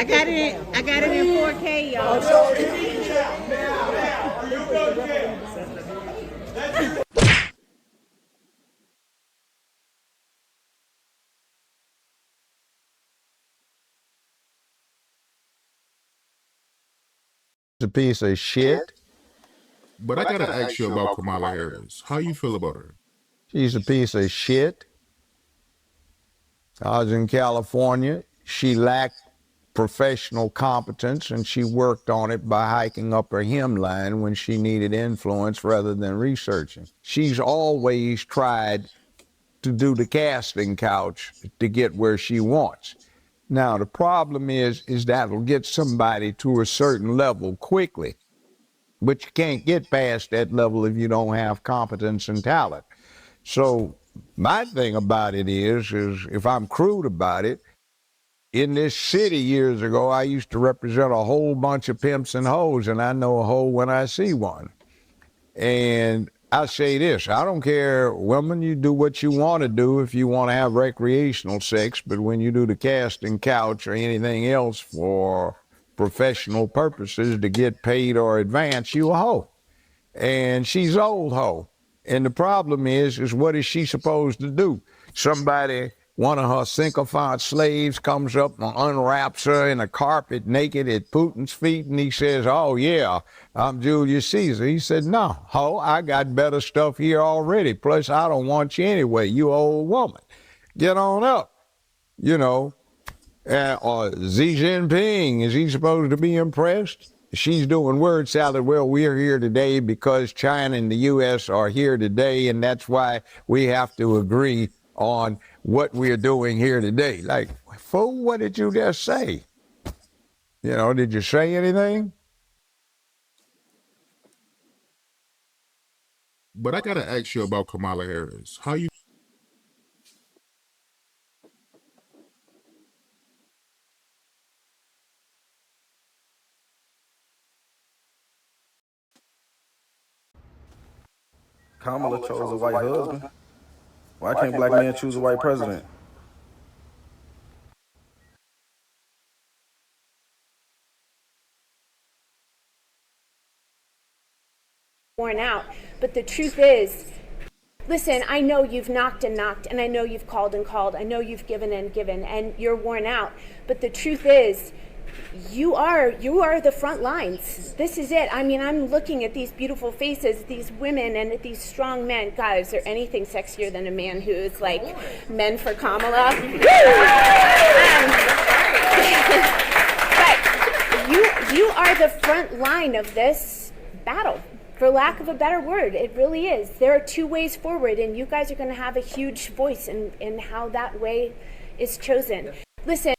I got it in 4K, y'all. A piece of shit. But I gotta ask you about Kamala Harris. How you feel about her? She's a piece of shit. I was in California. She lacked professional competence, and she worked on it by hiking up her hemline when she needed influence rather than researching. She's always tried to do the casting couch to get where she wants. Now, the problem is that'll get somebody to a certain level quickly, but you can't get past that level if you don't have competence and talent. So my thing about it is if I'm crude about it, in this city years ago, I used to represent a whole bunch of pimps and hoes, and I know a hoe when I see one. And I say this, I don't care, women, you do what you want to do if you want to have recreational sex, but when you do the casting couch or anything else for professional purposes to get paid or advance, you a hoe. And she's old hoe. And the problem is what is she supposed to do? Somebody, one of her sycophant slaves comes up and unwraps her in a carpet naked at Putin's feet, and he says, oh yeah, I'm Julius Caesar. He said, no, ho, I got better stuff here already. Plus, I don't want you anyway, you old woman. Get on up, you know. Or Xi Jinping, is he supposed to be impressed? She's doing word salad. Well, we're here today because China and the U.S. are here today, and that's why we have to agree on what we're doing here today. Like, fool, what did you just say? You know, did you say anything? But I gotta ask you about Kamala Harris. How you Kamala chose a white husband. Why can't black men choose a white president? Worn out. But the truth is, listen, I know you've knocked and knocked, and I know you've called and called. I know you've given and given, and you're worn out. But the truth is, you are the front lines. This is it. I mean, I'm looking at these beautiful faces, these women, and at these strong men. God, is there anything sexier than a man who is like men for Kamala? But you are the front line of this battle. For lack of a better word, it really is. There are two ways forward, and you guys are going to have a huge voice in how that way is chosen. Listen.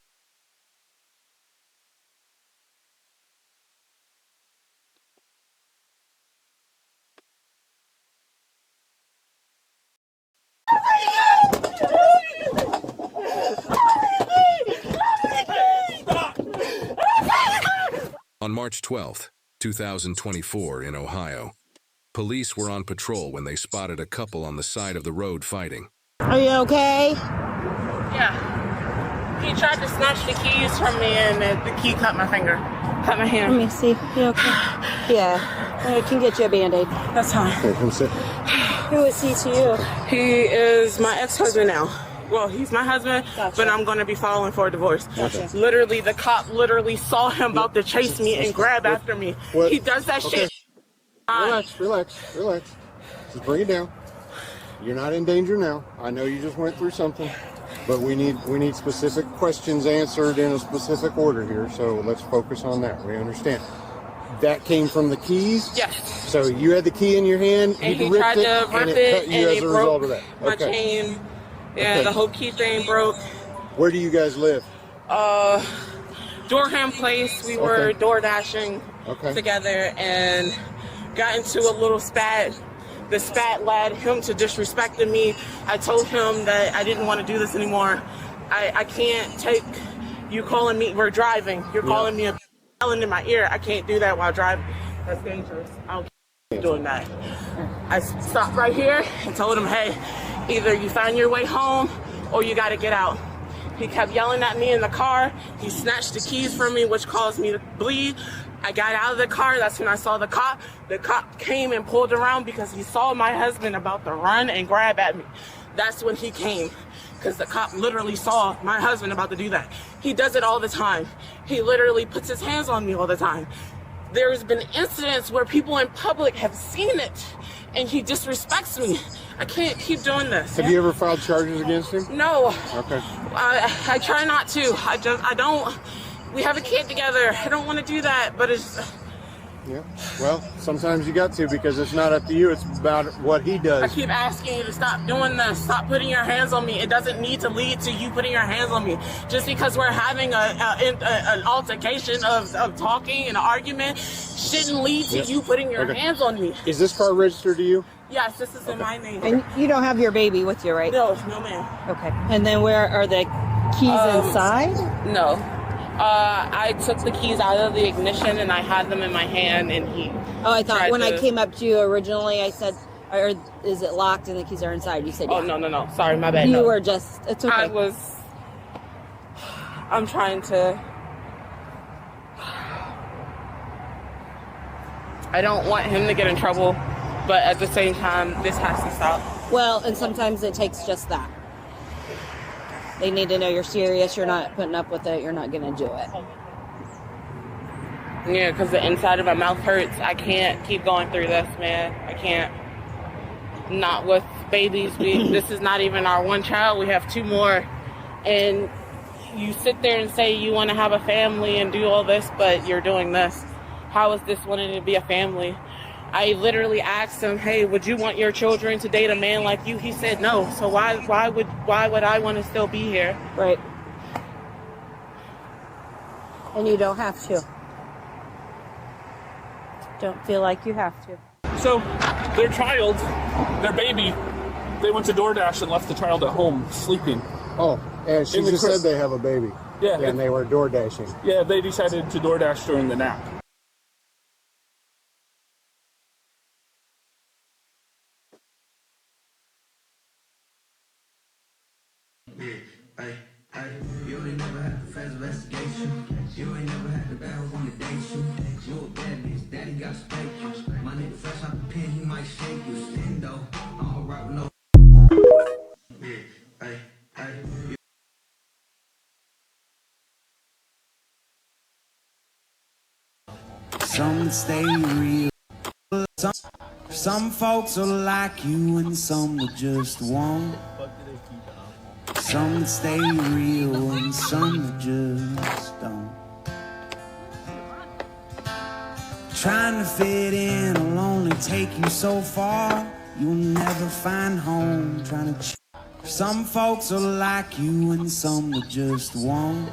On March 12th, 2024 in Ohio, police were on patrol when they spotted a couple on the side of the road fighting. Are you okay? Yeah. He tried to snatch the keys from me and the key cut my finger. Cut my hand. Let me see. You okay? Yeah. I can get you a Band-Aid. That's fine. Hey, come sit. Who is he to you? He is my ex-husband now. Well, he's my husband, Gotcha. but I'm going to be filing for a divorce. Gotcha. Literally, the cop literally saw him about to chase me and grab after me. What? He does that Okay. shit. Relax. Just bring it down. You're not in danger now. I know you just went through something, but we need specific questions answered in a specific order here. So let's focus on that. We understand. That came from the keys? Yes. So you had the key in your hand, And he ripped tried it, to rip and it, it cut you and as it a result broke of that. my chain. Yeah, Okay. the whole key thing broke. Where do you guys live? Dorham Place. We were door dashing together and got into a little spat. The spat led him to disrespecting me. I told him that I didn't want to do this anymore. I can't take you calling me. We're driving. You're calling me a yelling in my ear. I can't do that while driving. That's dangerous. I don't keep doing that. I stopped right here and told him, hey, either you find your way home or you got to get out. He kept yelling at me in the car. He snatched the keys from me, which caused me to bleed. I got out of the car. That's when I saw the cop. The cop came and pulled around because he saw my husband about to run and grab at me. That's when he came, because the cop literally saw my husband about to do that. He does it all the time. He literally puts his hands on me all the time. There's been incidents where people in public have seen it, and he disrespects me. I can't keep doing this. Have you ever filed charges against him? No. Okay. I try not to. I don't. We have a kid together. I don't want to do that, but it's. Yeah. Well, sometimes you got to, because it's not up to you. It's about what he I does. keep asking you to stop doing this. Stop putting your hands on me. It doesn't need to lead to you putting your hands on me. Just because we're having an altercation of talking, an argument, shouldn't lead to you putting your hands on me. Is this car registered to you? Yes, this is in my name. And you don't have your baby with you, right? No, ma'am. Okay. And then where are the keys inside? No. I took the keys out of the ignition and I had them in my hand, and he. Oh, I thought tried when I to- came up to you originally, I said, or is it locked and the keys are inside? You said, Oh, yeah. no. Sorry, my bad. You no. were just, it's okay. I'm trying to. I don't want him to get in trouble, but at the same time, this has to stop. Well, and sometimes it takes just that. They need to know you're serious, you're not putting up with it, you're not going to do it. Yeah, because the inside of my mouth hurts. I can't keep going through this, man. I can't. Not with babies. This is not even our one child. We have two more. And you sit there and say you want to have a family and do all this, but you're doing this. How is this wanting to be a family? I literally asked him, hey, would you want your children to date a man like you? He said no. So why would I want to still be here? Right. And you don't have to. Don't feel like you have to. So, their child, their baby, they went to DoorDash and left the child at home sleeping. Oh, and she In the just crib. said they have a baby. Yeah. And they were door dashing. Yeah, they decided to DoorDash during the nap. You ain't never had a fast investigation. You ain't never had the barrel on the date you. You a bad bitch, daddy got spank you. My nigga fresh out the pen, he might shake you. Stand though, all right with no. Some stay real. Some folks will like you and some will just won't. Some stay real and some just don't. Trying to fit in will only take you so far. You'll never find home trying to. Some folks will like you and some will just won't.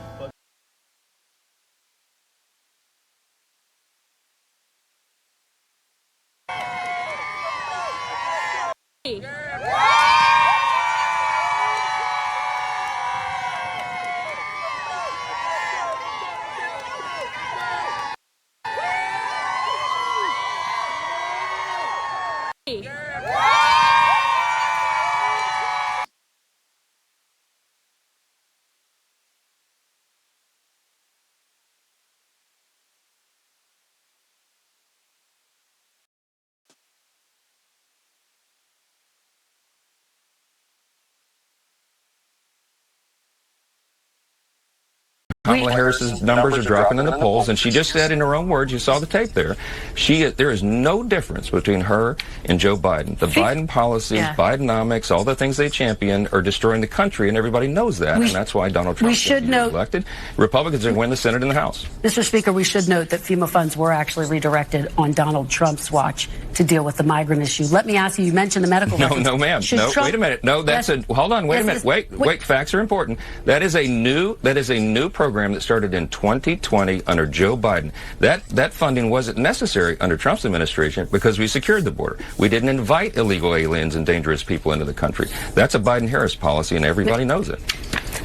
Kamala Harris's numbers are dropping in the polls, and she just said in her own words, you saw the tape there, there is no difference between her and Joe Biden. The Biden policies, Bidenomics, all the things they champion are destroying the country, and everybody knows that, and that's why Donald Trump is elected. Republicans are going to win the Senate and the House. Mr. Speaker, we should note that FEMA funds were actually redirected on Donald Trump's watch to deal with the migrant issue. Let me ask you, you mentioned the medical records. No, ma'am. No, wait a minute. No, that's hold on, wait a minute. Wait, facts are important. That is a new program that started in 2020 under Joe Biden. That funding wasn't necessary under Trump's administration because we secured the border. We didn't invite illegal aliens and dangerous people into the country. That's a Biden-Harris policy, and everybody knows it.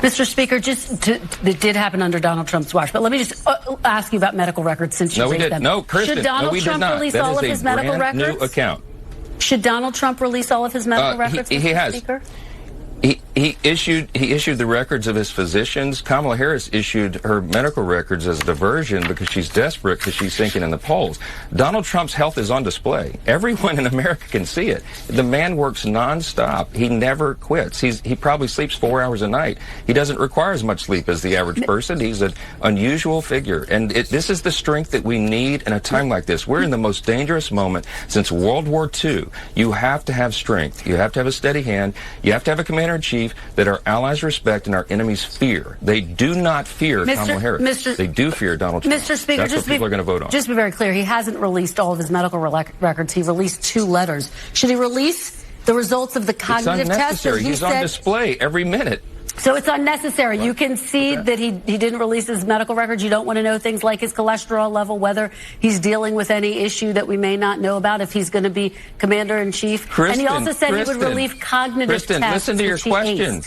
Mr. Speaker, it did happen under Donald Trump's watch, but let me just ask you about medical records since you raised them. No, Kirsten, should Donald Trump release all of his medical records? New account. Should Donald Trump release all of his medical records, Mr. He has. Speaker? He issued the records of his physicians. Kamala Harris issued her medical records as a diversion because she's desperate because she's sinking in the polls. Donald Trump's health is on display. Everyone in America can see it. The man works nonstop. He never quits. He probably sleeps 4 hours a night. He doesn't require as much sleep as the average person. He's an unusual figure. And this is the strength that we need in a time like this. We're in the most dangerous moment since World War II. You have to have strength. You have to have a steady hand. You have to have a commander-in-chief that our allies respect and our enemies fear. They do not fear Kamala Harris. They do fear Donald Trump. Mr. Speaker, that's what people are going to vote on. Just to be very clear, he hasn't released all of his medical records. He released 2 letters. Should he release the results of the cognitive test? It's unnecessary. He's on display every minute. So it's unnecessary. You concede that he didn't release his medical records. You don't want to know things like his cholesterol level, whether he's dealing with any issue that we may not know about, if he's going to be commander-in-chief. And he also said he would release cognitive tests. Listen to your question.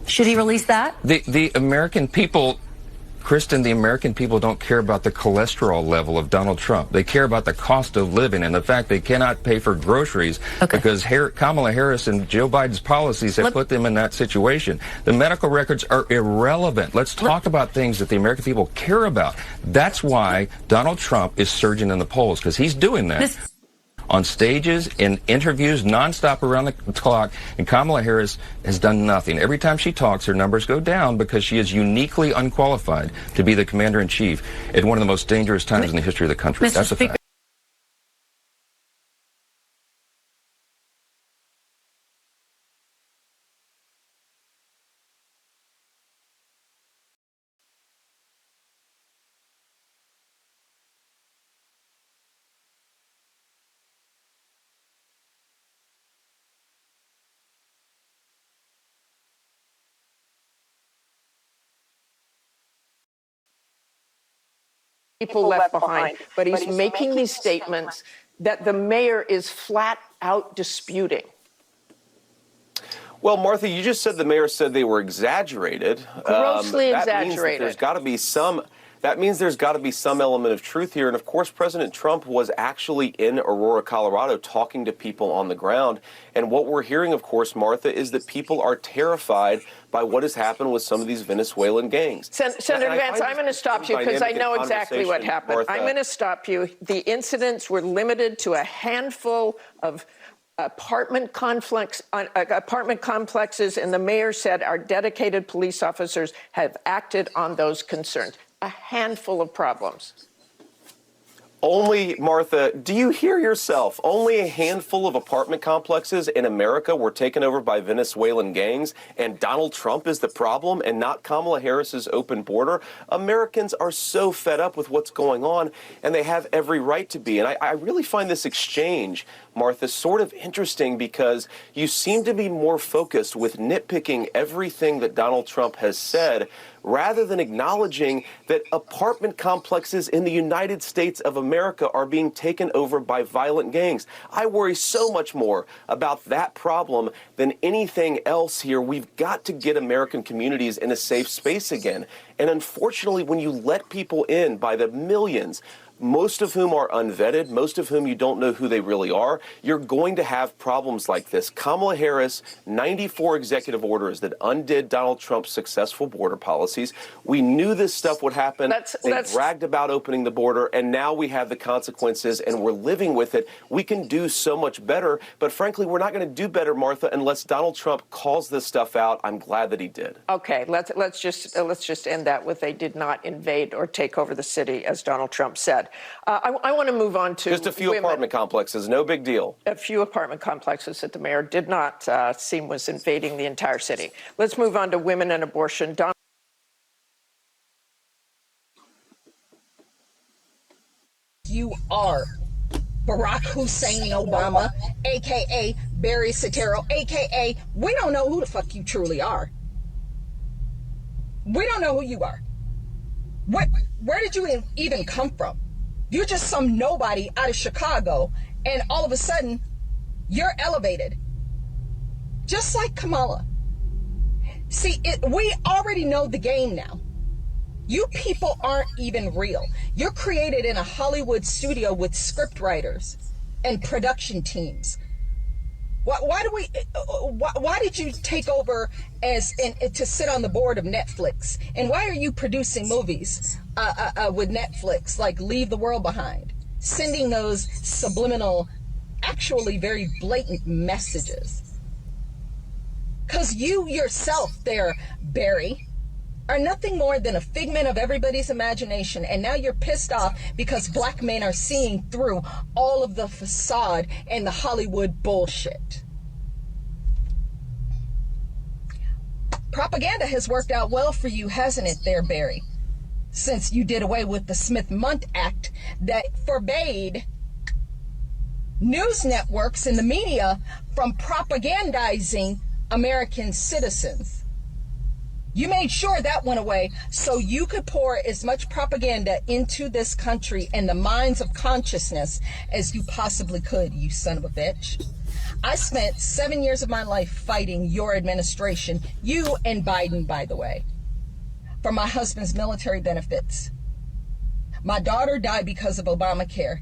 Should he release that? The American people, Kristen, the American people don't care about the cholesterol level of Donald Trump. They care about the cost of living and the fact they cannot pay for groceries because Kamala Harris and Joe Biden's policies have put them in that situation. The medical records are irrelevant. Let's talk about things that the American people care about. That's why Donald Trump is surging in the polls, because he's doing that on stages, in interviews, nonstop around the clock, and Kamala Harris has done nothing. Every time she talks, her numbers go down because she is uniquely unqualified to be the commander-in-chief at one of the most dangerous times in the history of the country. That's a fact. People left behind, but he's making these statements that the mayor is flat out disputing. Well, Martha, you just said the mayor said they were exaggerated. Grossly exaggerated. That means there's got to be some element of truth here. And of course, President Trump was actually in Aurora, Colorado, talking to people on the ground. And what we're hearing, of course, Martha, is that people are terrified by what has happened with some of these Venezuelan gangs. Senator Vance, I'm going to stop you because I know exactly what happened. Martha. I'm going to stop you. The incidents were limited to a handful of apartment complexes, and the mayor said our dedicated police officers have acted on those concerns. A handful of problems. Only, Martha, do you hear yourself? Only a handful of apartment complexes in America were taken over by Venezuelan gangs, and Donald Trump is the problem and not Kamala Harris's open border. Americans are so fed up with what's going on, and they have every right to be. And I really find this exchange, Martha, sort of interesting because you seem to be more focused with nitpicking everything that Donald Trump has said rather than acknowledging that apartment complexes in the United States of America are being taken over by violent gangs. I worry so much more about that problem than anything else here. We've got to get American communities in a safe space again. And unfortunately, when you let people in by the millions, most of whom are unvetted, most of whom you don't know who they really are, you're going to have problems like this. Kamala Harris, 94 executive orders that undid Donald Trump's successful border policies. We knew this stuff would happen. They bragged about opening the border, and now we have the consequences, and we're living with it. We can do so much better, but frankly, we're not going to do better, Martha, unless Donald Trump calls this stuff out. I'm glad that he did. Okay, let's just end that with they did not invade or take over the city, as Donald Trump said. I want to move on to just a few apartment complexes, no big deal. A few apartment complexes that the mayor did not seem was invading the entire city. Let's move on to women and abortion. You are Barack Hussein Obama, a.k.a. Barry Soetoro, a.k.a. we don't know who the fuck you truly are. We don't know who you are. Where did you even come from? You're just some nobody out of Chicago, and all of a sudden, you're elevated. Just like Kamala. See, we already know the game now. You people aren't even real. You're created in a Hollywood studio with script writers and production teams. Why did you take over as and to sit on the board of Netflix? And why are you producing movies with Netflix like Leave the World Behind, sending those subliminal, actually very blatant messages? Because you yourself there, Barry, are nothing more than a figment of everybody's imagination, and now you're pissed off because black men are seeing through all of the facade and the Hollywood bullshit. Propaganda has worked out well for you, hasn't it there, Barry? Since you did away with the Smith-Mundt Act that forbade news networks and the media from propagandizing American citizens. You made sure that went away so you could pour as much propaganda into this country and the minds of consciousness as you possibly could, you son of a bitch. I spent 7 years of my life fighting your administration, you and Biden, by the way, for my husband's military benefits. My daughter died because of Obamacare.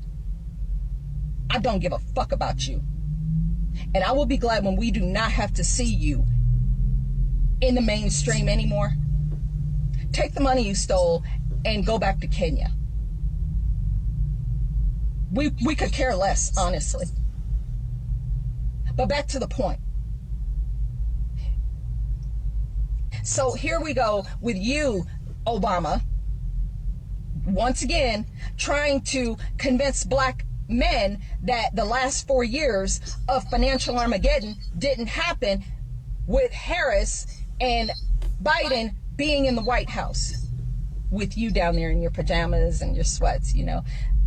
I don't give a fuck about you. And I will be glad when we do not have to see you in the mainstream anymore. Take the money you stole and go back to Kenya. We could care less, honestly. But back to the point. So here we go with you, Obama, once again trying to convince black men that the last 4 years of financial Armageddon didn't happen with Harris and Biden being in the White House with you down there in your pajamas and your sweats, you know,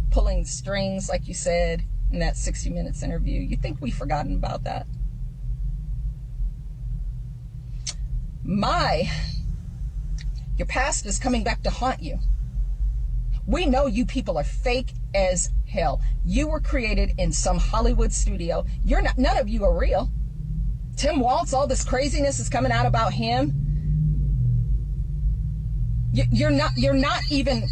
pulling strings like you said in that 60 Minutes interview. You think we've forgotten about that? Your past is coming back to haunt you. We know you people are fake as hell. You were created in some Hollywood studio. You're not, none of you are real. Tim Waltz, all this craziness is coming out about him. You're not even,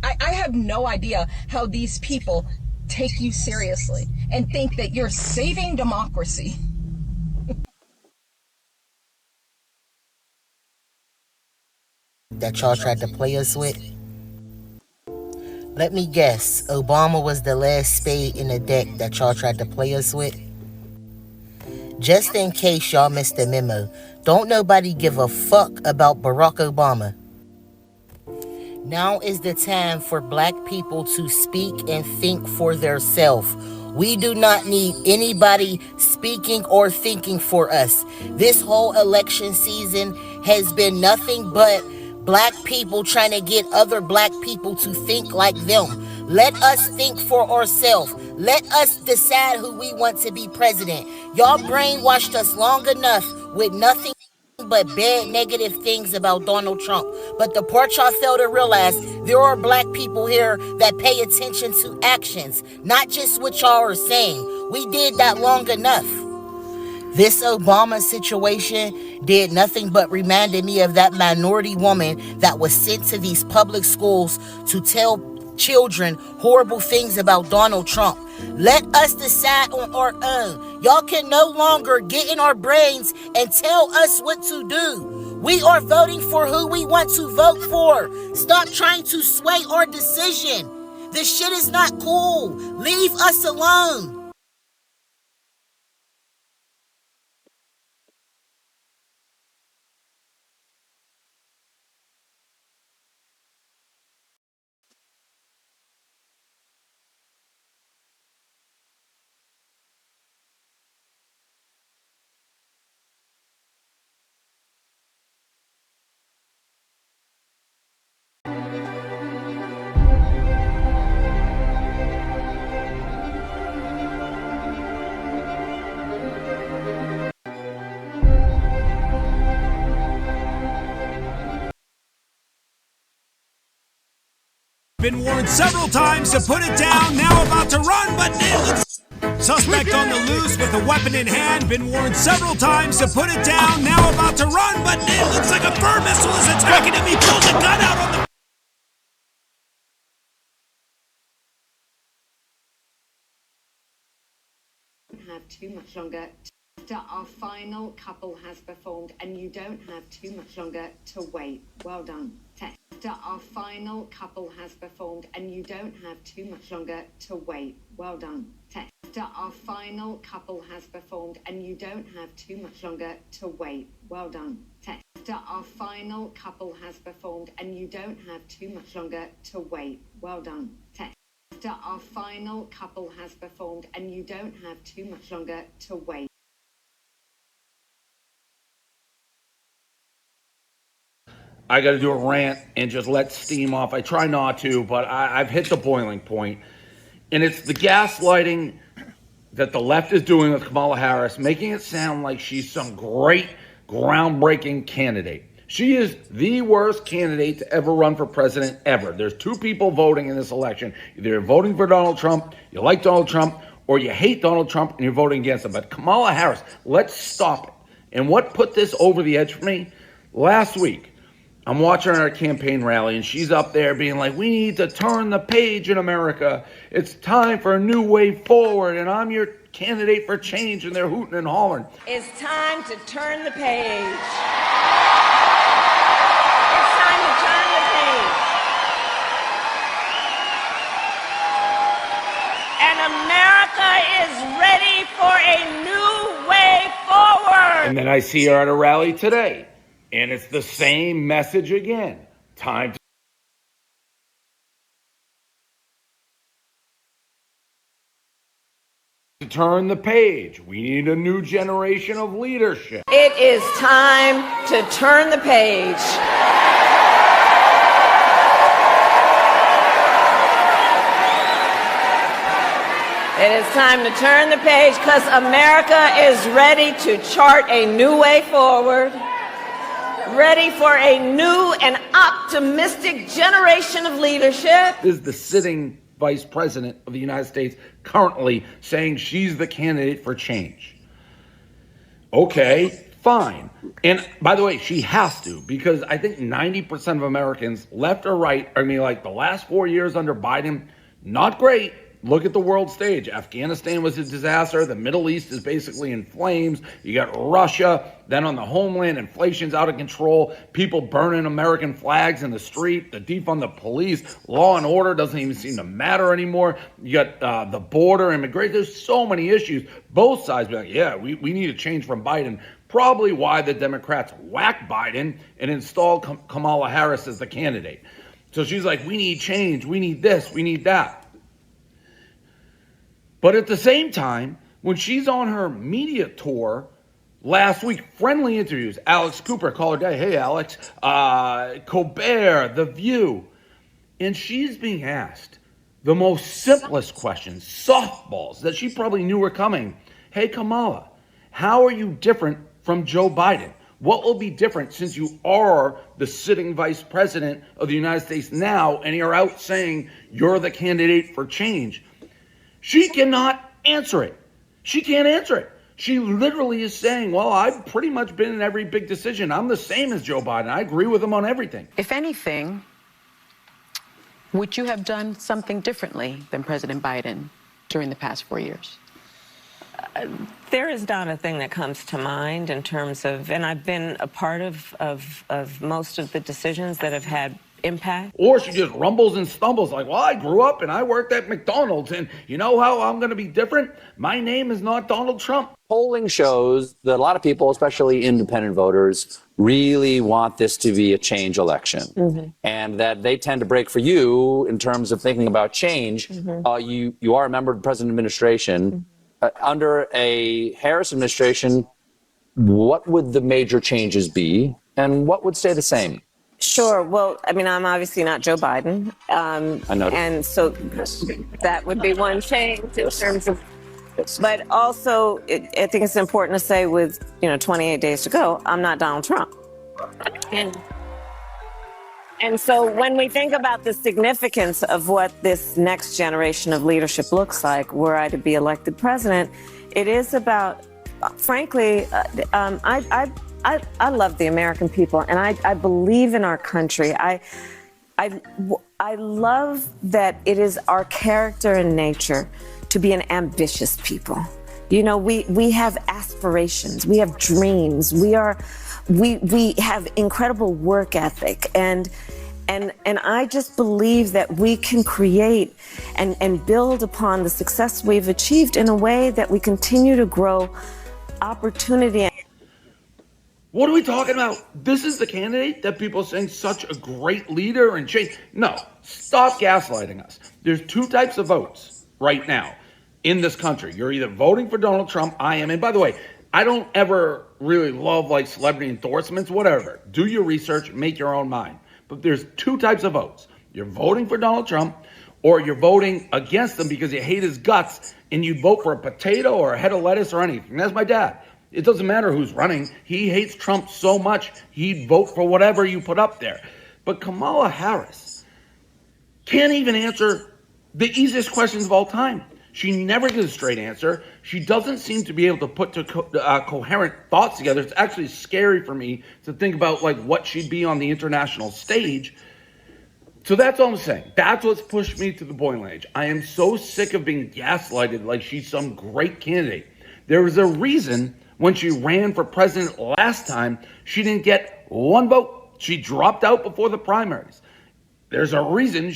I have no idea how these people take you seriously and think that you're saving democracy. That y'all tried to play us with? Let me guess, Obama was the last spade in the deck that y'all tried to play us with? Just in case y'all missed the memo, don't nobody give a fuck about Barack Obama. Now is the time for black people to speak and think for theirself. We do not need anybody speaking or thinking for us. This whole election season has been nothing but black people trying to get other black people to think like them. Let us think for ourselves. Let us decide who we want to be president. Y'all brainwashed us long enough with nothing but bad negative things about Donald Trump. But the part y'all fail to realize, there are black people here that pay attention to actions, not just what y'all are saying. We did that long enough. This Obama situation did nothing but reminded me of that minority woman that was sent to these public schools to tell children horrible things about Donald Trump. Let us decide on our own. Y'all can no longer get in our brains and tell us what to do. We are voting for who we want to vote for. Stop trying to sway our decision. This shit is not cool. Leave us alone. Been warned several times to put it down, now about to run, but suspect on the loose with a weapon in hand. Been warned several times to put it down, now about to run, but it looks like a bird missile is attacking him. He pulls a gun out on the... Have have too much longer. Our final couple has performed, and you don't have too much longer to wait. Well done. Our final couple has performed, and you don't have too much longer to wait. Well done. Our final couple has performed, and you don't have too much longer to wait. Well done. Our final couple has performed, and you don't have too much longer to wait. Well done. Our final couple has performed, and you don't have too much longer to wait. I got to do a rant and just let steam off. I try not to, but I've hit the boiling point. And it's the gaslighting that the left is doing with Kamala Harris, making it sound like she's some great, groundbreaking candidate. She is the worst candidate to ever run for president ever. There's two people voting in this election. Either you're voting for Donald Trump, you like Donald Trump, or you hate Donald Trump and you're voting against him. But Kamala Harris, let's stop it. And what put this over the edge for me? Last week, I'm watching her campaign rally, and she's up there being like, we need to turn the page in America. It's time for a new way forward, and I'm your candidate for change, and they're hooting and hollering. It's time to turn the page. It's time to turn the page. And America is ready for a new way forward. And then I see her at a rally today. And it's the same message again. Time to turn the page. We need a new generation of leadership. It is time to turn the page. It is time to turn the page because America is ready to chart a new way forward. Ready for a new and optimistic generation of leadership. This is the sitting vice president of the United States currently saying she's the candidate for change. Okay, fine. And by the way, she has to, because I think 90% of Americans, left or right, like the last 4 years under Biden, not great. Look at the world stage. Afghanistan was a disaster. The Middle East is basically in flames. You got Russia. Then on the homeland, inflation's out of control. People burning American flags in the street. The defund the police. Law and order doesn't even seem to matter anymore. You got the border, immigration. There's so many issues. Both sides be like, yeah, we need a change from Biden. Probably why the Democrats whacked Biden and installed Kamala Harris as the candidate. So she's like, we need change. We need this. We need that. But at the same time, when she's on her media tour last week, friendly interviews, Alex Cooper called her, hey, Alex, Colbert, The View, and she's being asked the most simplest questions, softballs that she probably knew were coming. Hey, Kamala, how are you different from Joe Biden? What will be different since you are the sitting vice president of the United States now and you're out saying you're the candidate for change? She cannot answer it. She can't answer it. She literally is saying, well, I've pretty much been in every big decision. I'm the same as Joe Biden. I agree with him on everything. If anything, would you have done something differently than President Biden during the past 4 years? There is not a thing that comes to mind in terms of, and I've been a part of most of the decisions that have had impact. Or she just rumbles and stumbles like, well, I grew up and I worked at McDonald's, and you know how I'm going to be different? My name is not Donald Trump. Polling shows that a lot of people, especially independent voters, really want this to be a change election, and that they tend to break for you in terms of thinking about change. You are a member of the President administration. Under a Harris administration, what would the major changes be, and what would stay the same? Sure. Well, I mean, I'm obviously not Joe Biden. I know. And so that would be one change in terms of, but also I think it's important to say with, 28 days to go, I'm not Donald Trump. And so when we think about the significance of what this next generation of leadership looks like, were I to be elected president, it is about, frankly, I love the American people, and I believe in our country. I love that it is our character and nature to be an ambitious people, You know, we have aspirations, we have dreams, we have incredible work ethic, and I just believe that we can create and build upon the success we've achieved in a way that we continue to grow opportunity. What are we talking about? This is the candidate that people are saying such a great leader and change. No, stop gaslighting us. There's two types of votes right now in this country. You're either voting for Donald Trump, I am, and by the way, I don't ever really love like celebrity endorsements, whatever. Do your research, make your own mind. But there's two types of votes. You're voting for Donald Trump, or you're voting against him because you hate his guts and you vote for a potato or a head of lettuce or anything. That's my dad. It doesn't matter who's running. He hates Trump so much, he'd vote for whatever you put up there. But Kamala Harris can't even answer the easiest questions of all time. She never gives a straight answer. She doesn't seem to be able to put coherent thoughts together. It's actually scary for me to think about like what she'd be on the international stage. So that's all I'm saying. That's what's pushed me to the boiling age. I am so sick of being gaslighted like she's some great candidate. There was a reason when she ran for president last time, she didn't get one vote. She dropped out before the primaries. There's a reason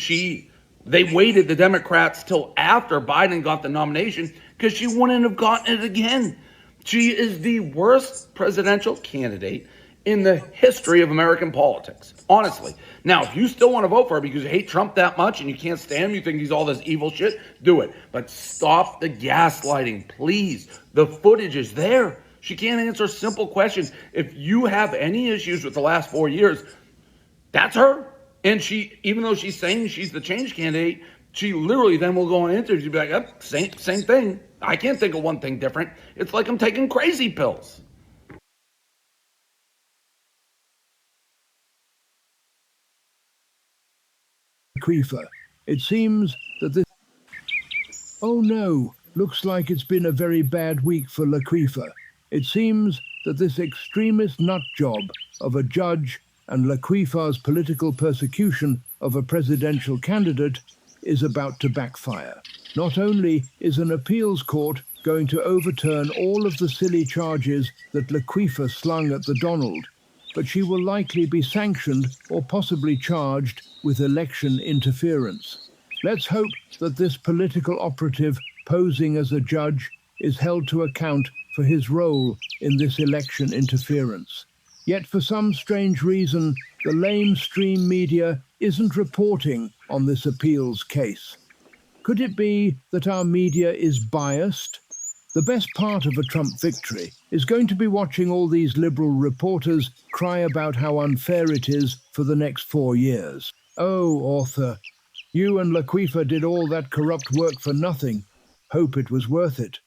they waited, the Democrats, till after Biden got the nomination because she wouldn't have gotten it again. She is the worst presidential candidate in the history of American politics, honestly. Now, if you still want to vote for her because you hate Trump that much and you can't stand him, you think he's all this evil shit, do it. But stop the gaslighting, please. The footage is there. She can't answer simple questions. If you have any issues with the last 4 years, that's her. And she, even though she's saying she's the change candidate, she literally then will go on interviews and be like, yep, same thing. I can't think of one thing different. It's like I'm taking crazy pills. Laquifa. It seems that this... Oh no, looks like it's been a very bad week for Laquifa. It seems that this extremist nut job of a judge and Laquifa's political persecution of a presidential candidate is about to backfire. Not only is an appeals court going to overturn all of the silly charges that Laquifa slung at the Donald, but she will likely be sanctioned or possibly charged with election interference. Let's hope that this political operative posing as a judge is held to account for his role in this election interference. Yet for some strange reason, the lamestream media isn't reporting on this appeals case. Could it be that our media is biased? The best part of a Trump victory is going to be watching all these liberal reporters cry about how unfair it is for the next 4 years. Oh, author, you and Laquifa did all that corrupt work for nothing. Hope it was worth it.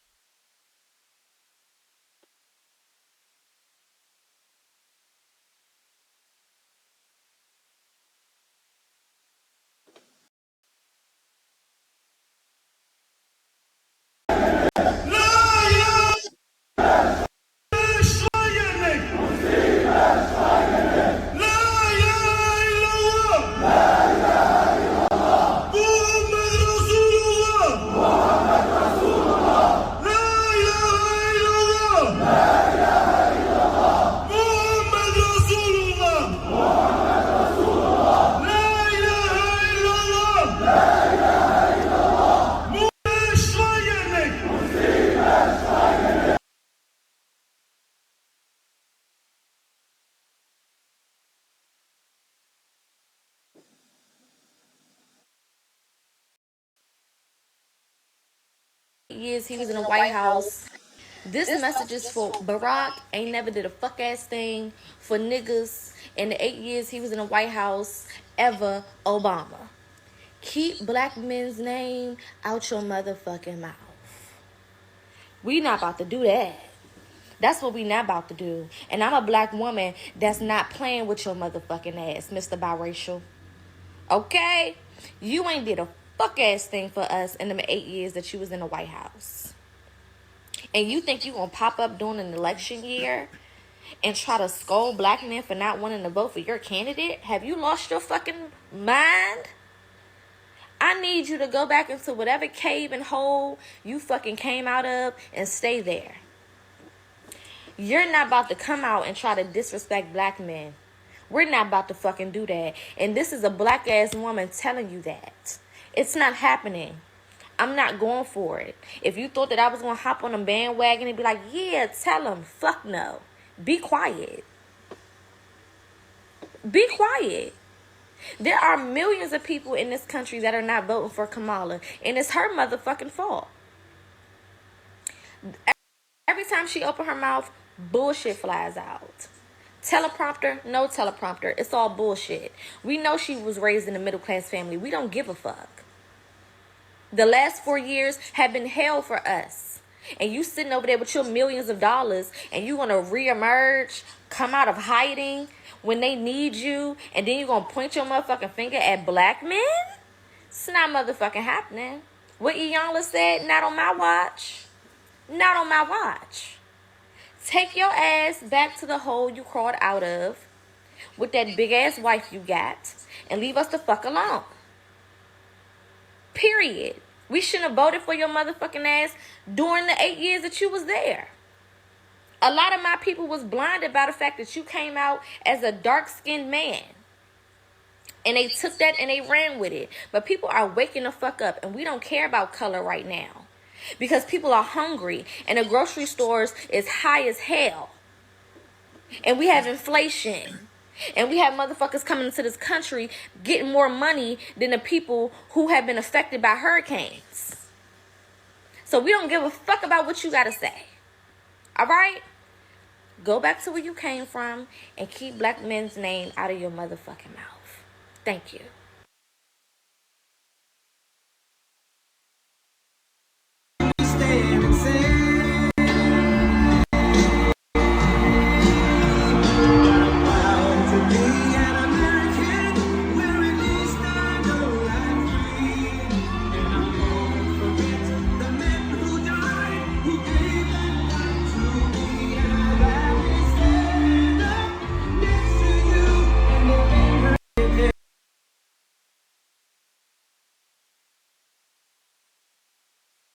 Years he was in the White House. This message is for Barack. Ain't never did a fuck ass thing for niggas in the 8 years he was in the White House ever. Obama. Keep black men's name out your motherfucking mouth. We not about to do that. That's what we not about to do. And I'm a black woman that's not playing with your motherfucking ass, Mr. Biracial. Okay? You ain't did a fuck ass thing for us in the 8 years that you was in the White House. And you think you gonna pop up during an election year and try to scold black men for not wanting to vote for your candidate? Have you lost your fucking mind? I need you to go back into whatever cave and hole you fucking came out of and stay there. You're not about to come out and try to disrespect black men. We're not about to fucking do that. And this is a black ass woman telling you that. It's not happening. I'm not going for it. If you thought that I was going to hop on a bandwagon and be like, yeah, tell them. Fuck no. Be quiet. Be quiet. There are millions of people in this country that are not voting for Kamala. And it's her motherfucking fault. Every time she opens her mouth, bullshit flies out. Teleprompter, no teleprompter. It's all bullshit. We know she was raised in a middle class family. We don't give a fuck. The last 4 years have been hell for us. And you sitting over there with your millions of dollars and you gonna reemerge, come out of hiding when they need you, and then you gonna point your motherfucking finger at black men? It's not motherfucking happening. What Iyanla said, not on my watch. Not on my watch. Take your ass back to the hole you crawled out of with that big ass wife you got and leave us the fuck alone. Period. We shouldn't have voted for your motherfucking ass during the 8 years that you was there. A lot of my people was blinded by the fact that you came out as a dark-skinned man. And they took that and they ran with it. But people are waking the fuck up, and we don't care about color right now. Because people are hungry, and the grocery stores is high as hell. And we have inflation. And we have motherfuckers coming into this country getting more money than the people who have been affected by hurricanes. So we don't give a fuck about what you gotta say. Alright? Go back to where you came from and keep black men's name out of your motherfucking mouth. Thank you.